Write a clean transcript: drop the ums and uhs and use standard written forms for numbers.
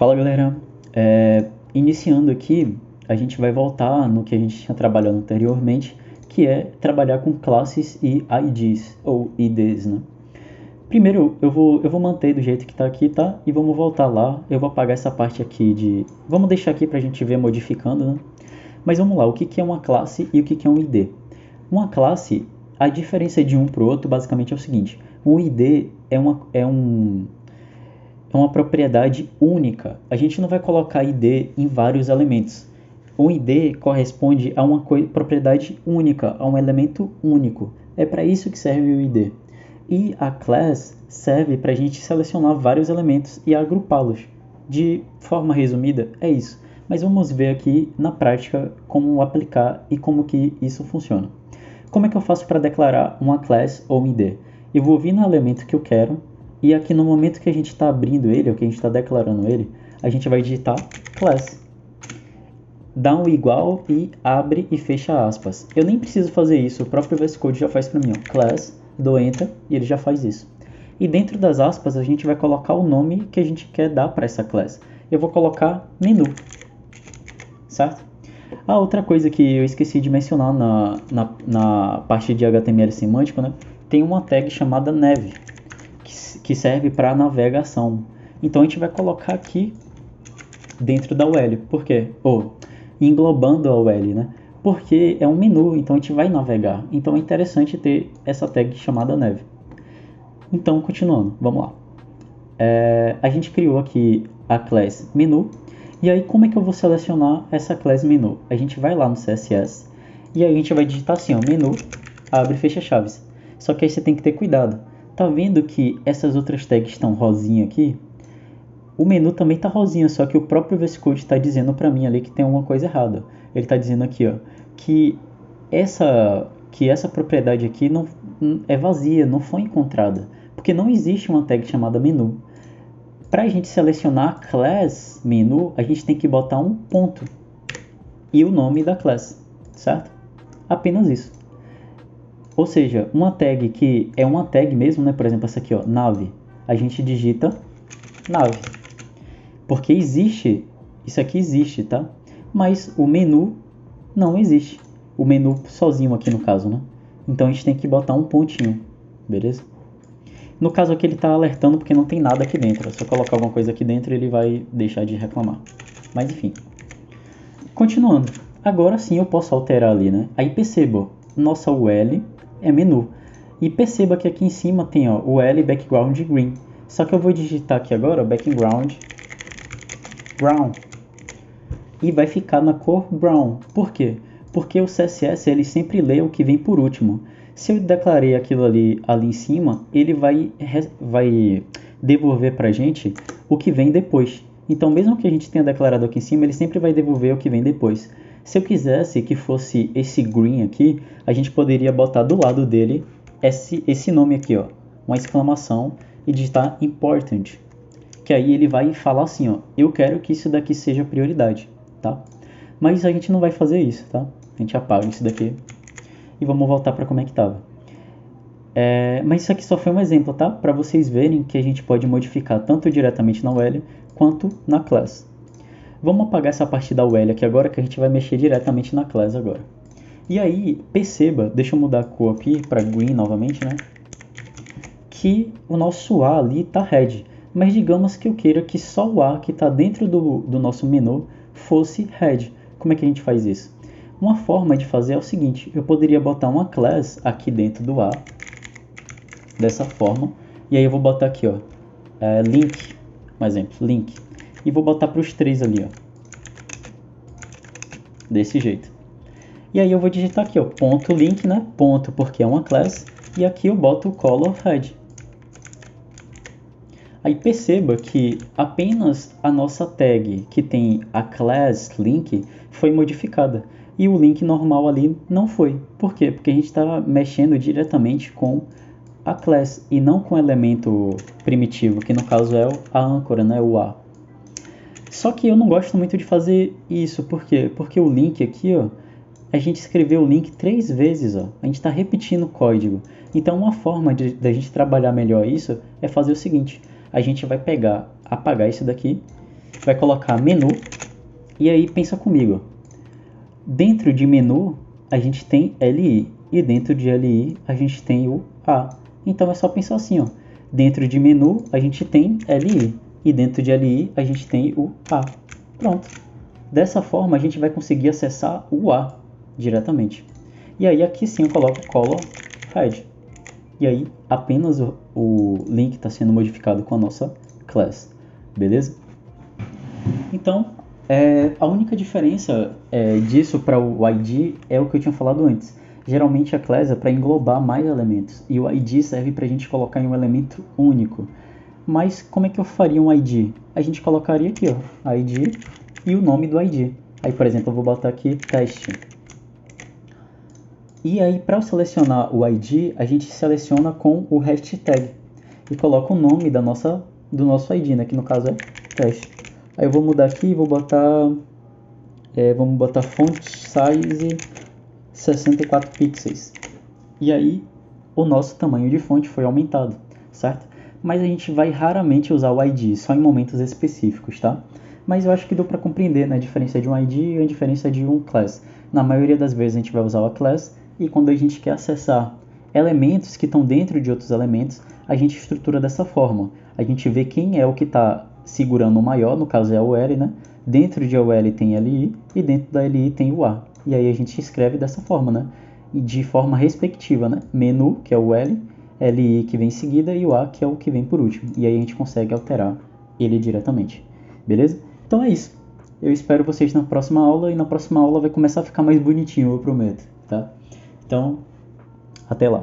Fala galera, iniciando aqui, a gente vai voltar no que a gente tinha trabalhado anteriormente, que é trabalhar com classes e IDs, ou IDs, né? Primeiro, eu vou manter do jeito que está aqui, tá? E vamos voltar lá, eu vou apagar essa parte aqui de... Vamos deixar aqui para a gente ver modificando, né? Mas vamos lá, o que é uma classe e o que é um ID? Uma classe, a diferença de um para o outro basicamente é o seguinte, um ID é uma propriedade única. A gente não vai colocar ID em vários elementos. Um ID corresponde a uma propriedade única, a um elemento único. É para isso que serve o ID. E a class serve para a gente selecionar vários elementos e agrupá-los. De forma resumida, é isso. Mas vamos ver aqui na prática como aplicar e como que isso funciona. Como é que eu faço para declarar uma class ou um ID? Eu vou vir no elemento que eu quero, e aqui no momento que a gente está abrindo ele, ou que a gente está declarando ele, a gente vai digitar class. Dá um igual e abre e fecha aspas. Eu nem preciso fazer isso, o próprio VS Code já faz para mim. Ó. Class, dou enter e ele já faz isso. E dentro das aspas a gente vai colocar o nome que a gente quer dar para essa class. Eu vou colocar menu, certo? A outra coisa que eu esqueci de mencionar na parte de HTML semântico, né? Tem uma tag chamada nav, que serve para navegação. Então a gente vai colocar aqui dentro da UL. Por quê? Englobando a UL, né? Porque é um menu, então a gente vai navegar. Então é interessante ter essa tag chamada nav. Então, continuando, vamos lá. A gente criou aqui a class menu. E aí, como é que eu vou selecionar essa class menu? A gente vai lá no CSS e aí a gente vai digitar assim, ó, menu, abre e fecha chaves. Só que aí você tem que ter cuidado. Tá vendo que essas outras tags estão rosinha aqui? O menu também tá rosinha, só que o próprio VS Code está dizendo para mim ali que tem alguma coisa errada. Ele está dizendo aqui, ó, que essa propriedade aqui não é vazia, não foi encontrada, porque não existe uma tag chamada menu. Para a gente selecionar a class menu, a gente tem que botar um ponto e o nome da class, certo? Apenas isso. Ou seja, uma tag que é uma tag mesmo, né? Por exemplo, essa aqui, ó, nav. A gente digita nav. Porque existe, isso aqui existe, tá? Mas o menu não existe. O menu sozinho aqui no caso, né? Então a gente tem que botar um pontinho, beleza? No caso aqui ele está alertando porque não tem nada aqui dentro. Se eu colocar alguma coisa aqui dentro ele vai deixar de reclamar. Mas enfim. Continuando. Agora sim eu posso alterar ali, né? Aí perceba, nossa UL é menu. E perceba que aqui em cima tem ó, o UL background green. Só que eu vou digitar aqui agora background brown. E vai ficar na cor brown. Por quê? Porque o CSS ele sempre lê o que vem por último. Se eu declarei aquilo ali em cima, ele vai devolver para a gente o que vem depois. Então, mesmo que a gente tenha declarado aqui em cima, ele sempre vai devolver o que vem depois. Se eu quisesse que fosse esse green aqui, a gente poderia botar do lado dele esse nome aqui, ó, uma exclamação, e digitar important. Que aí ele vai falar assim, ó, eu quero que isso daqui seja prioridade, tá? Mas a gente não vai fazer isso, tá? A gente apaga isso daqui. E vamos voltar para como é que estava. Mas isso aqui só foi um exemplo, tá? Para vocês verem que a gente pode modificar tanto diretamente na UL quanto na class. Vamos apagar essa parte da UL aqui agora, que a gente vai mexer diretamente na class agora. E aí, perceba, deixa eu mudar a cor aqui para green novamente, né? Que o nosso A ali está red. Mas digamos que eu queira que só o A que está dentro do nosso menu fosse red. Como é que a gente faz isso? Uma forma de fazer é o seguinte, eu poderia botar uma class aqui dentro do A, dessa forma, e aí eu vou botar aqui, ó, link, um exemplo, link, e vou botar para os três ali, ó, desse jeito. E aí eu vou digitar aqui, ó, ponto link, né, ponto porque é uma class, e aqui eu boto o color red. Aí perceba que apenas a nossa tag que tem a class link foi modificada. E o link normal ali não foi. Por quê? Porque a gente está mexendo diretamente com a class e não com o elemento primitivo, que no caso é a âncora, né? O A. Só que eu não gosto muito de fazer isso. Por quê? Porque o link aqui, ó, a gente escreveu o link 3 vezes. Ó. A gente está repetindo o código. Então uma forma da gente trabalhar melhor isso é fazer o seguinte. A gente vai apagar isso daqui vai colocar menu, e aí pensa comigo. Dentro de menu, a gente tem LI, e dentro de LI, a gente tem o A. Então é só pensar assim, ó. Dentro de menu, a gente tem LI, e dentro de LI, a gente tem o A. Pronto. Dessa forma, a gente vai conseguir acessar o A diretamente. E aí aqui sim eu coloco color head. E aí apenas o link está sendo modificado com a nossa class. Beleza? Então, a única diferença disso para o ID é o que eu tinha falado antes. Geralmente a class é para englobar mais elementos. E o ID serve para a gente colocar em um elemento único. Mas como é que eu faria um ID? A gente colocaria aqui, ó, ID e o nome do ID. Aí, por exemplo, eu vou botar aqui teste. E aí, para eu selecionar o ID, a gente seleciona com o hashtag e coloca o nome do nosso ID, né? Que no caso é teste. Aí eu vou mudar aqui e vou botar, vamos botar font size 64 pixels. E aí, o nosso tamanho de fonte foi aumentado, certo? Mas a gente vai raramente usar o ID, só em momentos específicos, tá? Mas eu acho que deu para compreender, né, a diferença de um ID e a diferença de um class. Na maioria das vezes a gente vai usar a class, e quando a gente quer acessar elementos que estão dentro de outros elementos, a gente estrutura dessa forma. A gente vê quem é o que está segurando o maior, no caso é o L, né? Dentro de OL tem LI e dentro da LI tem o A. E aí a gente escreve dessa forma, né? E de forma respectiva, né? Menu, que é o L, LI que vem em seguida e o A, que é o que vem por último. E aí a gente consegue alterar ele diretamente. Beleza? Então é isso. Eu espero vocês na próxima aula, e na próxima aula vai começar a ficar mais bonitinho, eu prometo, tá? Então, até lá.